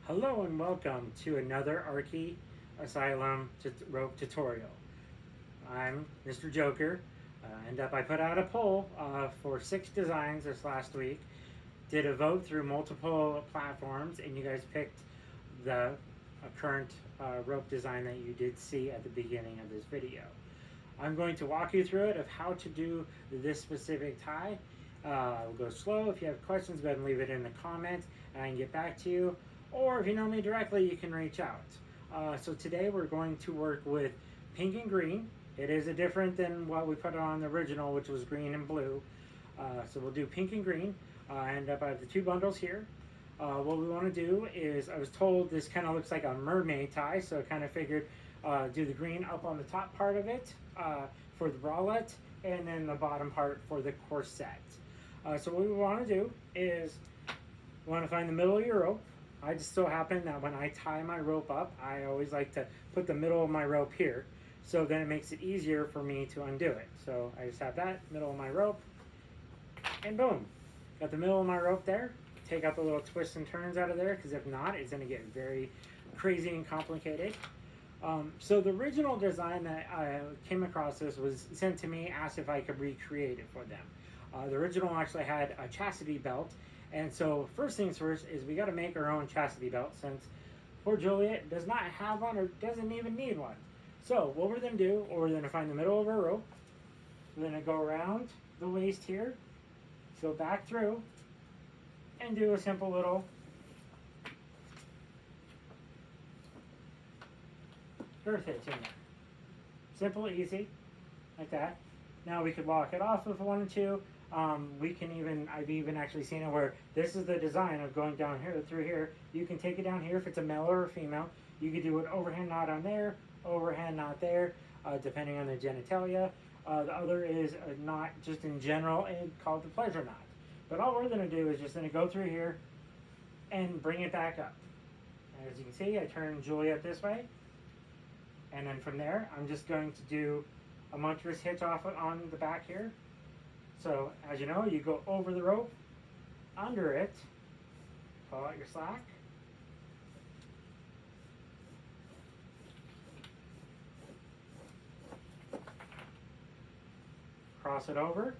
Hello and welcome to another Archie Asylum rope tutorial. I'm Mr. Joker, and I put out a poll for 6 designs this last week. Did a vote through multiple platforms, and you guys picked the current rope design that you did see at the beginning of this video. I'm going to walk you through it of how to do this specific tie. I'll go slow. If you have questions, go ahead and leave it in the comments, and I can get back to you. Or if you know me directly, you can reach out. So today we're going to work with pink and green. It is a different than what we put on the original, which was green and blue. So we'll do pink and green. And I have the 2 bundles here. What we want to do is, I was told this kind of looks like a mermaid tie, so I kind of figured do the green up on the top part of it for the bralette, and then the bottom part for the corset. So what we want to do is we want to find the middle of your rope. I just so happen that when I tie my rope up, I always like to put the middle of my rope here, so then it makes it easier for me to undo it. So I just have that middle of my rope, and boom, got the middle of my rope there. Take out the little twists and turns out of there, because if not, it's going to get very crazy and complicated. So the original design that I came across this was sent to me, asked if I could recreate it for them. The original actually had a chastity belt, and so first things first is we got to make our own chastity belt, since poor Juliet does not have one or doesn't even need one. So what we're going to do, we're going to find the middle of our rope, we're going to go around the waist here, go back through, and do a simple little girth hitch in there. Simple, easy, like that. Now we could lock it off if we wanted to. We can even, I've even actually seen it where this is the design of going down here through here. You can take it down here if it's a male or a female. You could do an overhand knot on there, overhand knot there, depending on the genitalia. The other is a knot just in general and called the pleasure knot. But all we're going to do is just going to go through here and bring it back up. As you can see, I turn Juliet this way. And then from there, I'm just going to do a monstrous hitch off on the back here. So, as you know, you go over the rope, under it, pull out your slack, cross it over,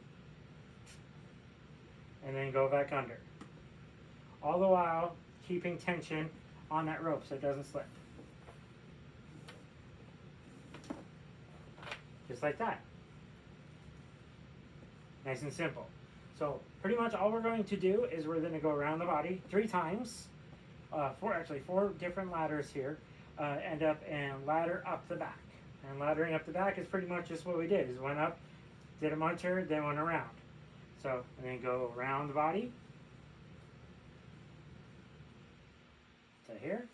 and then go back under. All the while keeping tension on that rope so it doesn't slip. Just like that. Nice and simple. So pretty much all we're going to do is we're going to go around the body 3 times. 4 different ladders here. End up and ladder up the back. And laddering up the back is pretty much just what we did. Is went up, did a muncher, then went around. So and then go around the body to here.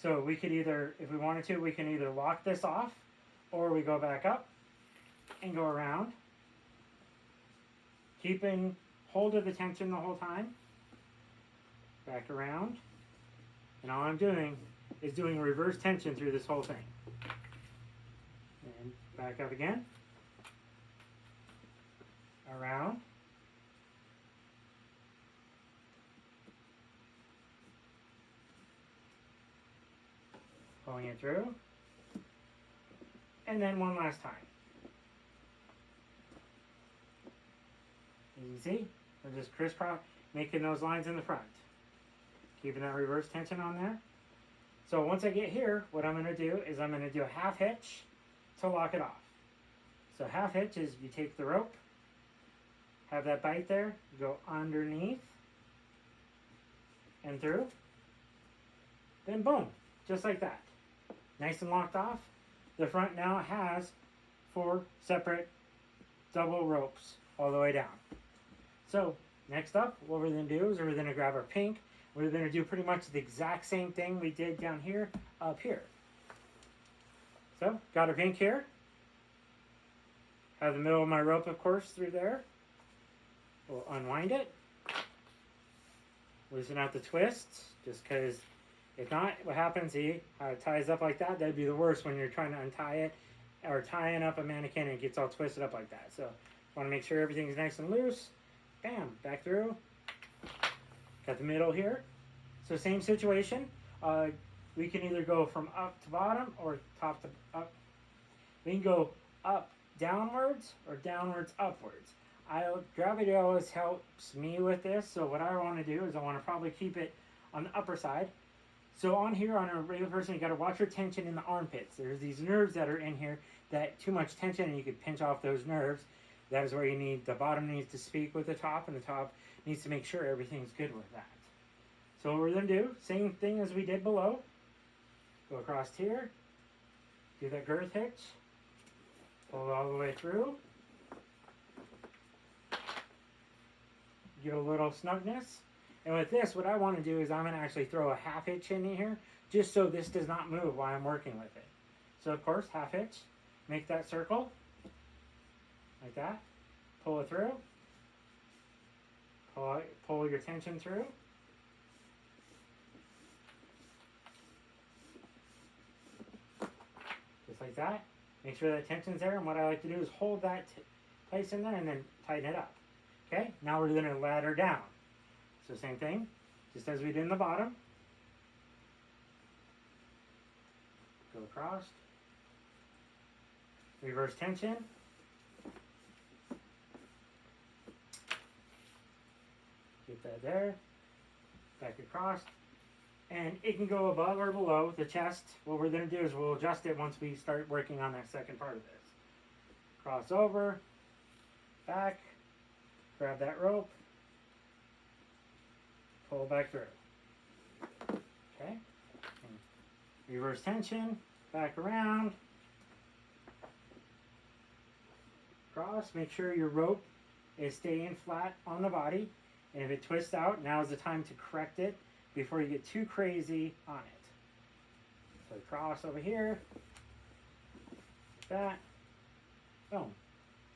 So we could either, if we wanted to, we can either lock this off, or we go back up and go around, keeping hold of the tension the whole time, back around, and all I'm doing is doing reverse tension through this whole thing. And back up again, around, pulling it through, and then one last time. As you see, we're just crisscross, making those lines in the front. Keeping that reverse tension on there. So once I get here, what I'm going to do is I'm going to do a half hitch to lock it off. So half hitch is you take the rope, have that bite there, go underneath and through, then boom, just like that. Nice and locked off. The front now has 4 separate double ropes all the way down. So next up, what we're going to do is we're going to grab our pink. We're going to do pretty much the exact same thing we did down here, up here. So got our pink here. Have the middle of my rope, of course, through there. We'll unwind it. Loosen out the twists, just because if not, what happens, see how it ties up like that? That'd be the worst when you're trying to untie it or tying up a mannequin and it gets all twisted up like that. So want to make sure everything's nice and loose. Bam, back through. Got the middle here. So same situation. We can either go from up to bottom or top to up. We can go up downwards or downwards upwards. Gravity always helps me with this. So what I want to do is I want to probably keep it on the upper side. So on here, on a regular person, you got to watch your tension in the armpits. There's these nerves that are in here that too much tension and you could pinch off those nerves. That is where you need, the bottom needs to speak with the top and the top needs to make sure everything's good with that. So what we're going to do, same thing as we did below. Go across here, do that girth hitch, pull it all the way through. Get a little snugness. And with this, what I want to do is I'm going to actually throw a half hitch in here just so this does not move while I'm working with it. So of course, half hitch, make that circle like that, pull it through, pull your tension through. Just like that. Make sure that tension's there, and what I like to do is hold that place in there and then tighten it up. Okay, now we're going to ladder down. So same thing, just as we did in the bottom. Go across. Reverse tension. Get that there. Back across. And it can go above or below the chest. What we're going to do is we'll adjust it once we start working on that second part of this. Cross over. Back. Grab that rope. Pull back through. Okay. And reverse tension. Back around. Cross. Make sure your rope is staying flat on the body. And if it twists out, now is the time to correct it before you get too crazy on it. So cross over here. Like that. Boom.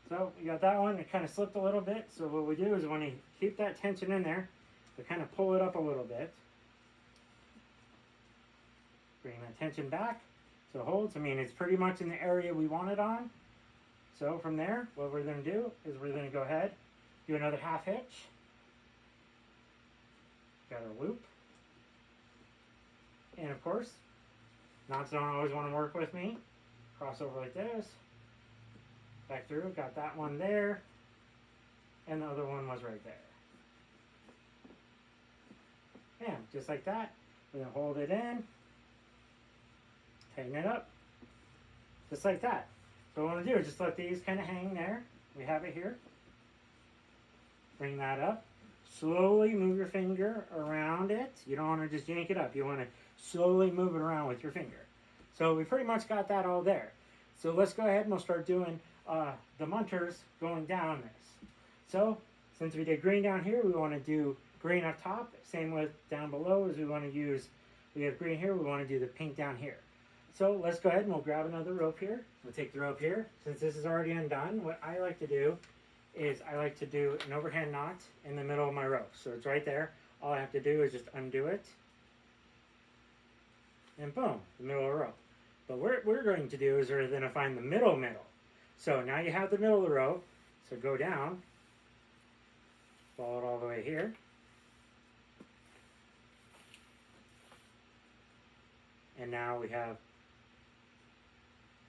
So we got that one. It kind of slipped a little bit. So what we do is when you keep that tension in there, we kind of pull it up a little bit. Bring that tension back so it holds. I mean, it's pretty much in the area we want it on. So from there, what we're going to do is we're going to go ahead, do another half hitch. Got our loop. And of course, knots don't always want to work with me. Cross over like this. Back through, got that one there. And the other one was right there. Bam, just like that. We're going to hold it in. Tighten it up. Just like that. So what I want to do is just let these kind of hang there. We have it here. Bring that up. Slowly move your finger around it. You don't want to just yank it up. You want to slowly move it around with your finger. So we pretty much got that all there. So let's go ahead and we'll start doing the munters going down this. So since we did green down here, we want to do green up top. Same with down below as we want to use, we have green here, we want to do the pink down here. So let's go ahead and we'll grab another rope here. We'll take the rope here. Since this is already undone, what I like to do is I like to do an overhand knot in the middle of my rope. So it's right there. All I have to do is just undo it. And boom, the middle of the rope. But what we're going to do is we're going to find the middle. So now you have the middle of the rope. So go down. Follow it all the way here. And now we have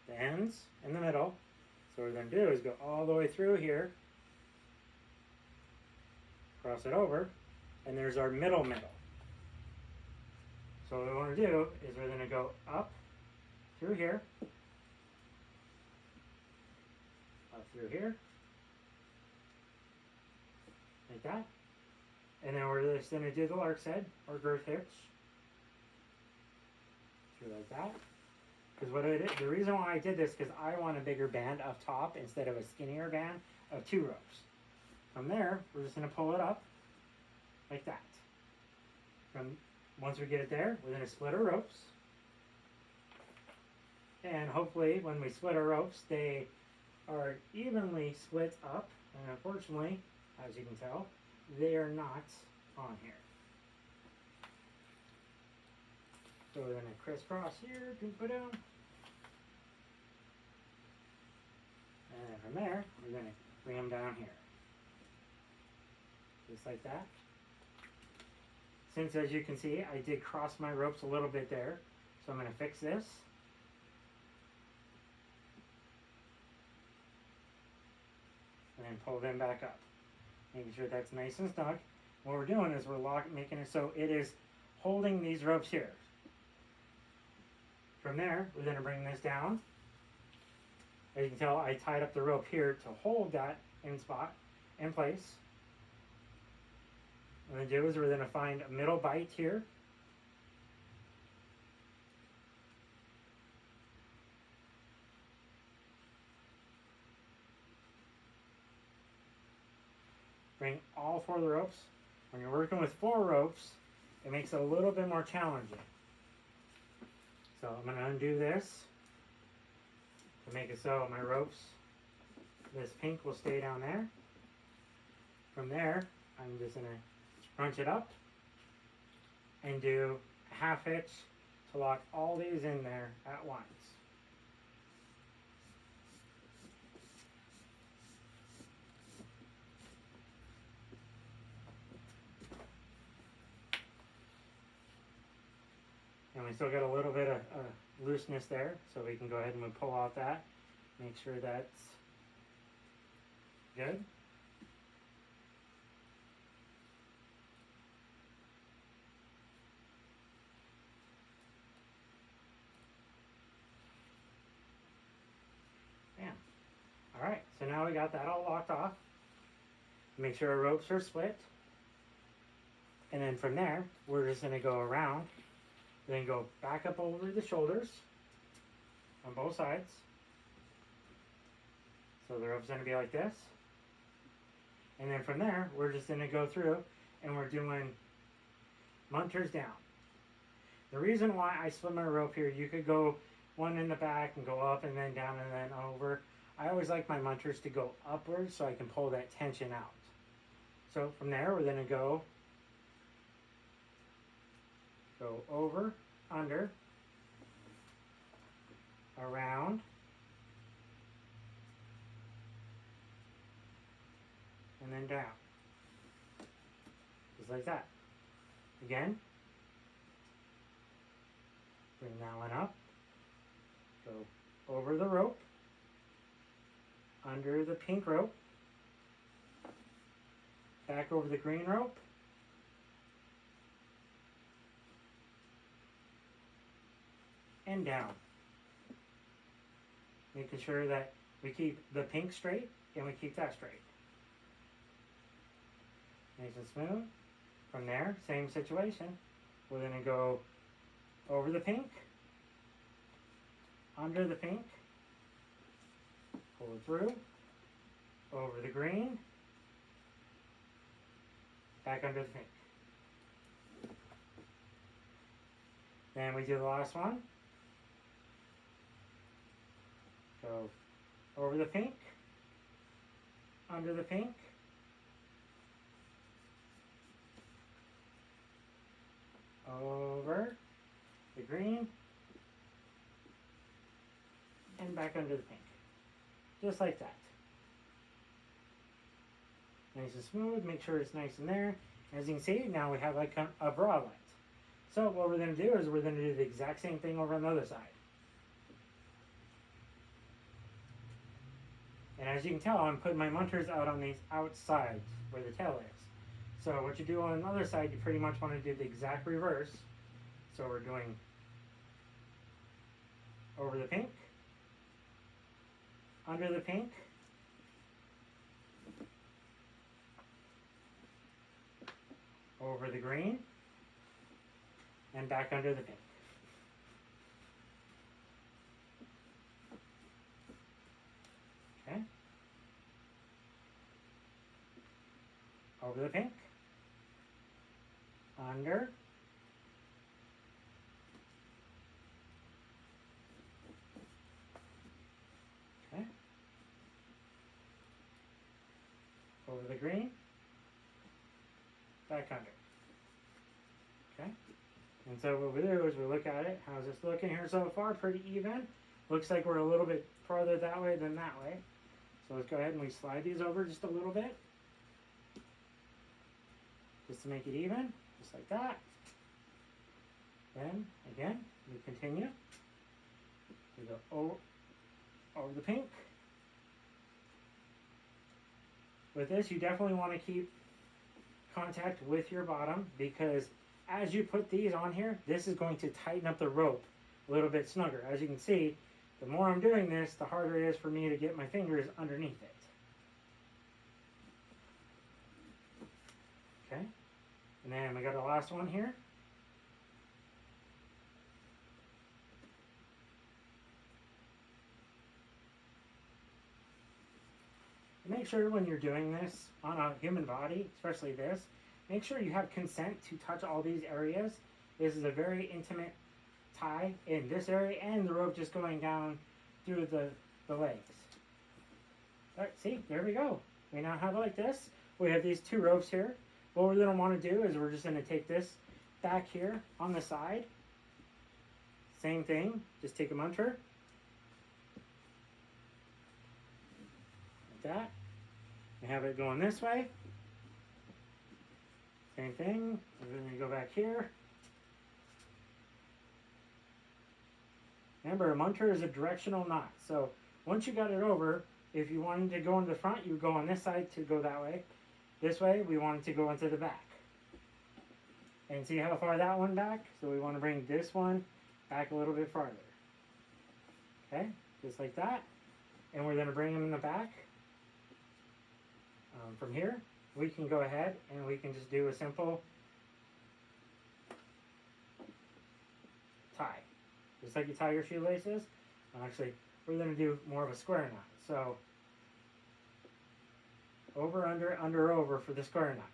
the ends in the middle. So what we're going to do is go all the way through here. Cross it over, and there's our middle. So what we want to do is we're going to go up through here, up through here, like that, and then we're just going to do the lark's head or girth hitch through like that. Because what I did, the reason why I did this because I want a bigger band up top instead of a skinnier band of 2 ropes. From there, we're just going to pull it up like that. Once we get it there, we're going to split our ropes. And hopefully, when we split our ropes, they are evenly split up. And unfortunately, as you can tell, they are not on here. So we're going to crisscross here, doom-ba-doom. And from there, we're going to bring them down here. just like that. Since, as you can see, I did cross my ropes a little bit there, so I'm going to fix this. And then pull them back up. Making sure that's nice and snug. What we're doing is we're making it so it is holding these ropes here. From there, we're going to bring this down. As you can tell, I tied up the rope here to hold that in place. What we're going to do is we're going to find a middle bite here. Bring all 4 of the ropes. When you're working with 4 ropes, it makes it a little bit more challenging. So I'm going to undo this to make it so my ropes, this pink will stay down there. From there, I'm just going to crunch it up and do a half hitch to lock all these in there at once. And we still got a little bit of looseness there, so we can go ahead and pull out that. Make sure that's good. Bam. Alright, so now we got that all locked off. Make sure our ropes are split. And then from there, we're just going to go around. Then go back up over the shoulders on both sides. So the rope's going to be like this. And then from there, we're just going to go through and we're doing munters down. The reason why I split my rope here, you could go one in the back and go up and then down and then over. I always like my munters to go upwards so I can pull that tension out. So from there, we're going to go over, under, around, and then down. Just like that. Again, bring that one up, go over the rope, under the pink rope, back over the green rope, and down. Making sure that we keep the pink straight and we keep that straight. Nice and smooth. From there, same situation. We're going to go over the pink, under the pink, pull it through, over the green, back under the pink. Then we do the last one. Go over the pink, under the pink, over the green, and back under the pink. Just like that. Nice and smooth, make sure it's nice in there. As you can see, now we have like a bra length. So what we're going to do is we're going to do the exact same thing over on the other side. And as you can tell, I'm putting my munters out on these outsides where the tail is. So what you do on the other side, you pretty much want to do the exact reverse. So we're doing over the pink, under the pink, over the green, and back under the pink. Okay. Over the pink, under, okay, over the green, back under. Okay. And so what we do is we look at it. How's this looking here so far? Pretty even. Looks like we're a little bit farther that way than that way. So let's go ahead and we slide these over just a little bit. just to make it even, just like that. Then again, we continue. We go over the pink. With this, you definitely want to keep contact with your bottom, because as you put these on here, this is going to tighten up the rope a little bit snugger. As you can see, the more I'm doing this, the harder it is for me to get my fingers underneath it. Okay, and then we got the last one here. Make sure when you're doing this on a human body, especially this, make sure you have consent to touch all these areas. This is a very intimate tie in this area and the rope just going down through the legs. All right, see, there we go. We now have it like this. We have these two ropes here. What we're going to want to do is we're just going to take this back here on the side. Same thing, just take a munter. Like that. We have it going this way. Same thing. We're going to go back here. Remember, a munter is a directional knot. So once you got it over, if you wanted to go into the front, you would go on this side to go that way. This way, we want it to go into the back. And see how far that one back? So we want to bring this one back a little bit farther. Okay, just like that. And we're going to bring them in the back. From here, we can go ahead and we can just do a simple tie. Just like you tie your shoelaces. Actually, we're going to do more of a square knot. So, over, under, over for the square knot.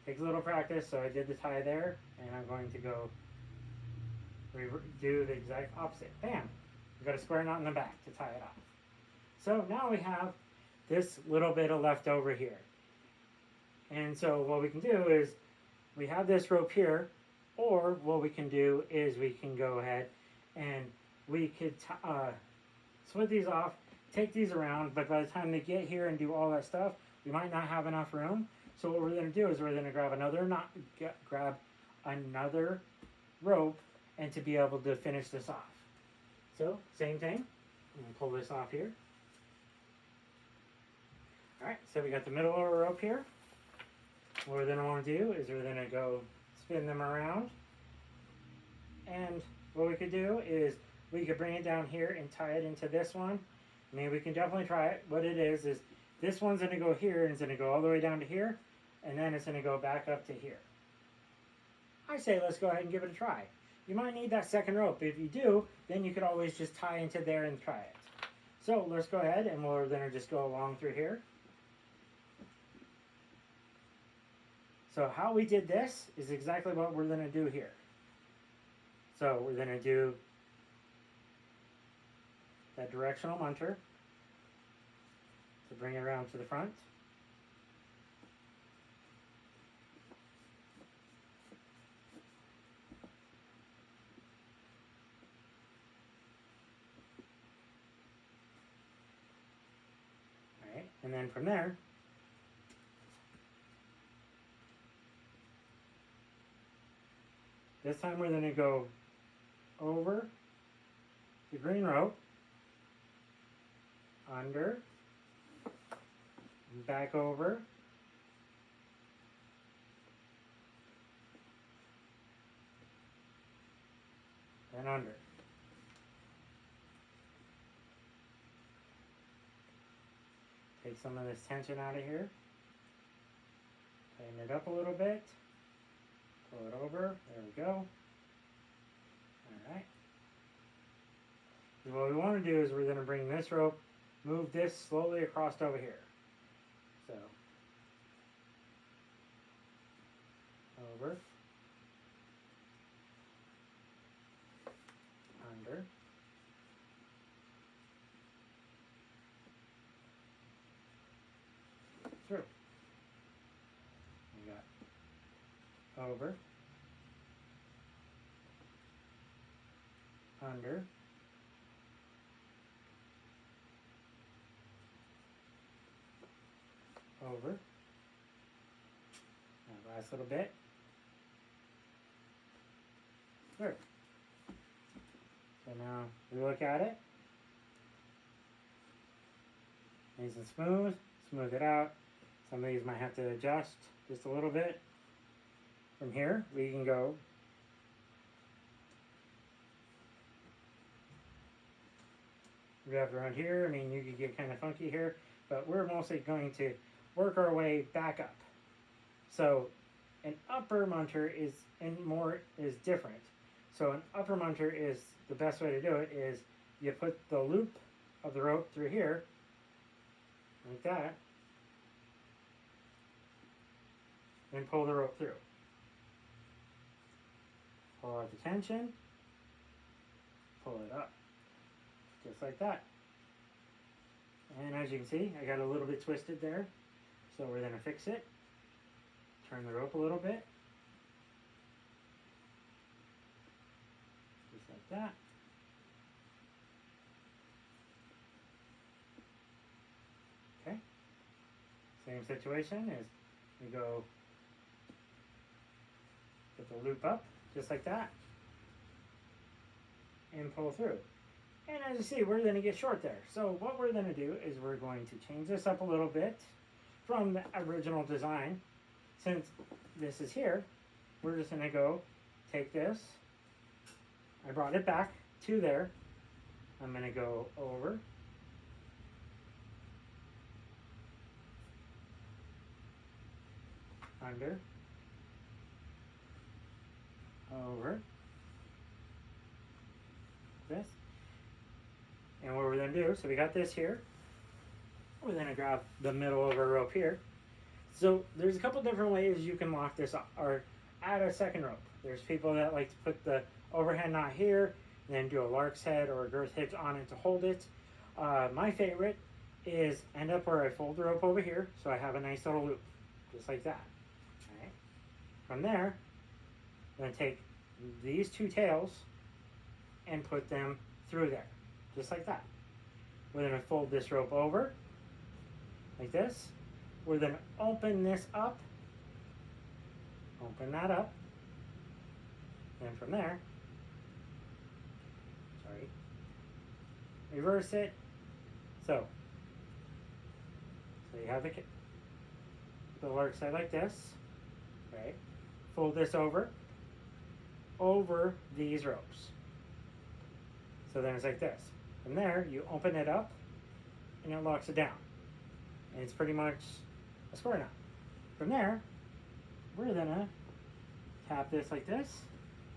Takes a little practice, so I did the tie there, and I'm going to go do the exact opposite. Bam! We've got a square knot in the back to tie it off. So now we have this little bit of left over here. And so what we can do is, we have this rope here, or what we can do is we can go ahead and we could split these off, take these around, but by the time they get here and do all that stuff, we might not have enough room. So what we're going to do is we're going to grab another rope and to be able to finish this off. So same thing, I'm going to pull this off here. Alright, so we got the middle of our rope here. What we're going to want to do is we're going to go spin them around. And what we could do is we could bring it down here and tie it into this one. I mean, we can definitely try it. What it is this one's going to go here and it's going to go all the way down to here. And then it's going to go back up to here. I say let's go ahead and give it a try. You might need that second rope. If you do, then you could always just tie into there and try it. So let's go ahead and we're going to just go along through here. So how we did this is exactly what we're going to do here. So we're going to do that directional munter to bring it around to the front. All right, and then from there, this time we're going to go over the green rope, under, back over, and under. Take some of this tension out of here, tighten it up a little bit. Pull it over. There we go. Alright. What we want to do is we're going to bring this rope, move this slowly across over here. So, over, under, through. We got over, under, over, now Last little bit. There. So now we look at it. Nice and smooth. Smooth it out. Some of these might have to adjust just a little bit. From here, we can go wrap around here. I mean, you could get kind of funky here, but we're mostly going to work our way back up. So an upper munter is different. So an upper munter is the best way to do it is you put the loop of the rope through here, like that, and pull the rope through. Pull out the tension, pull it up, just like that. And as you can see, I got a little bit twisted there, so we're going to fix it. Turn the rope a little bit, just like that. Okay, same situation as we go, put the loop up, just like that, and pull through. And as you see, we're going to get short there. So what we're going to do is we're going to change this up a little bit from the original design. Since this is here, we're just going to go take this. I brought it back to there. I'm going to go over. Under. Over. This. And what we're going to do, so we got this here. We're going to grab the middle of our rope here. So there's a couple different ways you can lock this up or add a second rope. There's people that like to put the overhand knot here and then do a lark's head or a girth hitch on it to hold it. My favorite is end up where I fold the rope over here so I have a nice little loop, just like that. All right. From there, I'm going to take these two tails and put them through there, just like that. We're going to fold this rope over, like this. We're going to open this up, open that up, and from there, reverse it. So you have the lark side like this, right? Fold this over these ropes. So then it's like this. From there, you open it up, and it locks it down. And it's pretty much a square knot. From there, we're gonna tap this like this,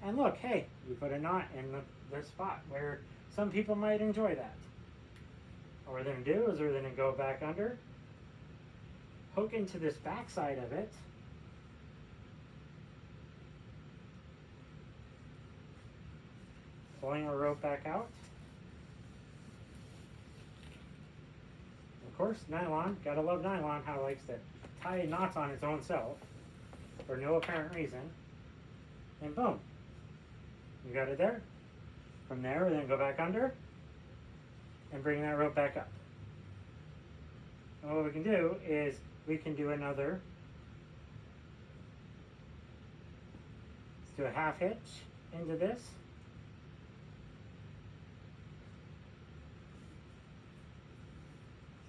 and look, hey, you put a knot in the spot where some people might enjoy that. What we're gonna do is we're gonna go back under, hook into this back side of it, pulling our rope back out. Of course, nylon, gotta love nylon, how it likes to tie knots on its own self for no apparent reason. And boom, you got it there. From there, we're gonna go back under and bring that rope back up. And what we can do is we can do another, let's do a half hitch into this.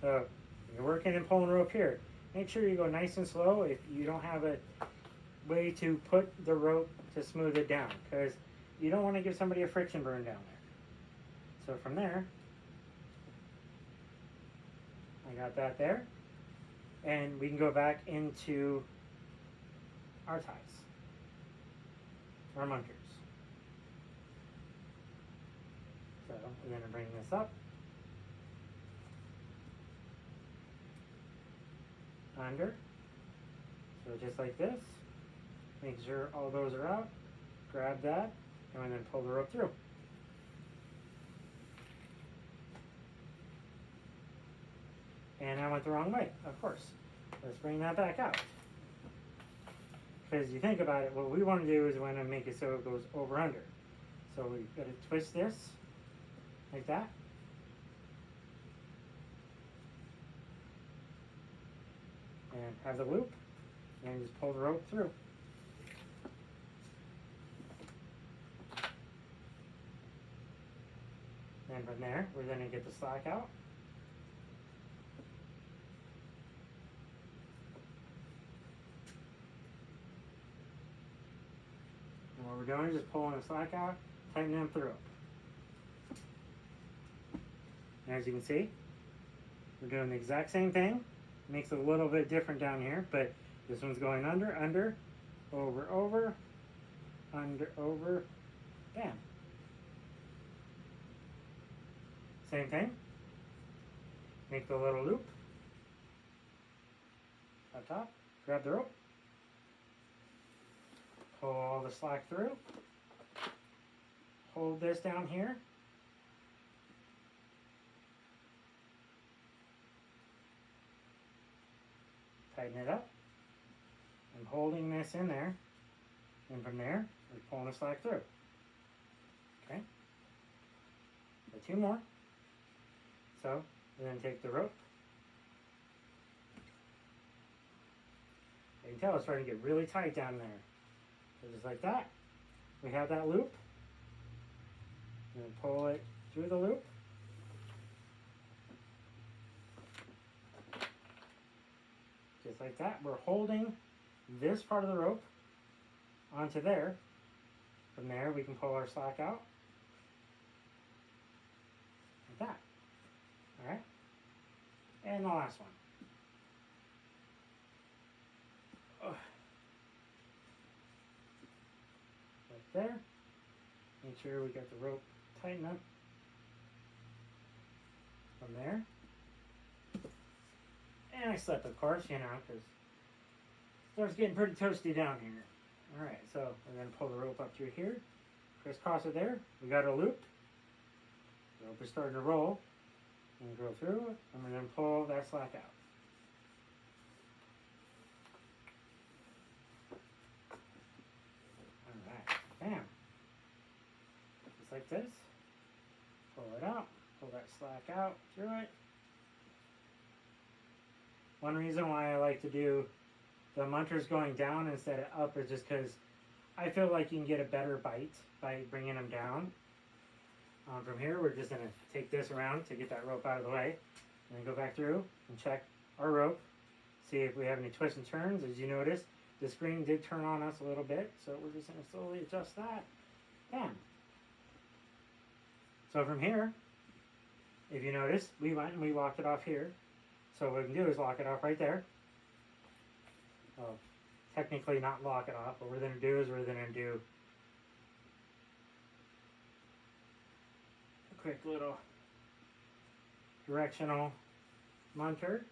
So you're working and pulling rope here. Make sure you go nice and slow if you don't have a way to put the rope to smooth it down, because you don't want to give somebody a friction burn down there. So from there, I got that there. And we can go back into our ties, our munters. So we're going to bring this up. Under, so just like this, make sure all those are out, grab that, and then pull the rope through. And I went the wrong way, of course. Let's bring that back out. Because you think about it, what we want to do is we want to make it so it goes over under. So we've got to twist this like that. And have the loop, and just pull the rope through. Then from there, we're going to get the slack out. And what we're doing is just pulling the slack out, tightening up the rope. And as you can see, we're doing the exact same thing. Makes it a little bit different down here, but this one's going under, under, over, over, under, over, bam. Same thing. Make the little loop. Up top, grab the rope. Pull all the slack through. Hold this down here. Tighten it up. I'm holding this in there. And from there, we're pulling the slack through. Okay. So 2 more. So we're going to take the rope. You can tell it's starting to get really tight down there. So just like that. We have that loop. And then pull it through the loop. Just like that. We're holding this part of the rope onto there. From there, we can pull our slack out. Like that. Alright? And the last one. Right there. Make sure we got the rope tightened up. From there. And I slept, of course, you know, because it starts getting pretty toasty down here. Alright, so we're going to pull the rope up through here. Crisscross it there. We got a loop. The rope is starting to roll. And go through, and we're going to pull that slack out. Alright, bam. Just like this. Pull it out. Pull that slack out through it. One reason why I like to do the munters going down instead of up is just because I feel like you can get a better bite by bringing them down. From here, we're just going to take this around to get that rope out of the way. And then go back through and check our rope. See if we have any twists and turns. As you notice, the screen did turn on us a little bit. So we're just going to slowly adjust that. Bam. So from here, if you notice, we went and we locked it off here. So what we can do is lock it off right there. Well, technically not lock it off. What we're going to do is we're going to do quick little directional munter.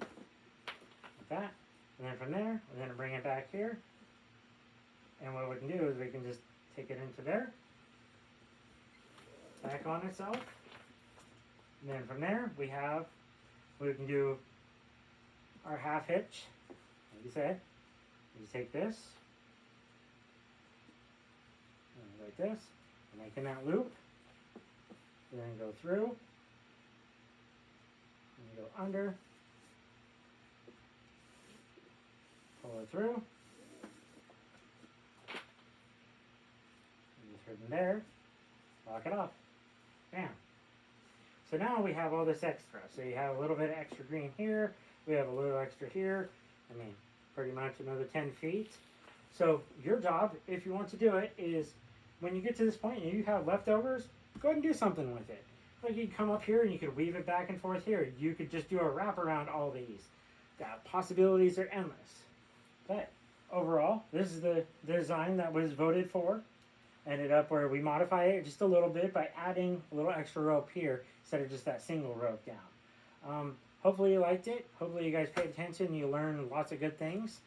Like that. And then from there, we're going to bring it back here. And what we can do is we can just take it into there. Back on itself. And then from there, we can do our half hitch. Like you said, you take this. Like this, and making that loop, and then go through, and go under, pull it through, and just from there, lock it off, bam. So now we have all this extra. So you have a little bit of extra green here, we have a little extra here, I mean, pretty much another 10 feet. So your job, if you want to do it, is when you get to this point and you have leftovers, go ahead and do something with it. Like you could come up here and you could weave it back and forth here. You could just do a wrap around all these. The possibilities are endless. But overall, this is the design that was voted for. Ended up where we modify it just a little bit by adding a little extra rope here instead of just that single rope down. Hopefully you liked it. Hopefully you guys paid attention and you learned lots of good things.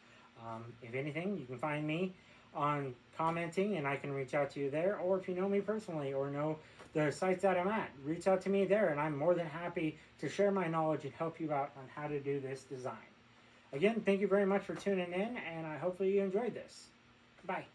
If anything, you can find me on commenting and I can reach out to you there, or if you know me personally or know the sites that I'm at, reach out to me there and I'm more than happy to share my knowledge and help you out on how to do this design. Again, thank you very much for tuning in and hopefully you enjoyed this. Bye.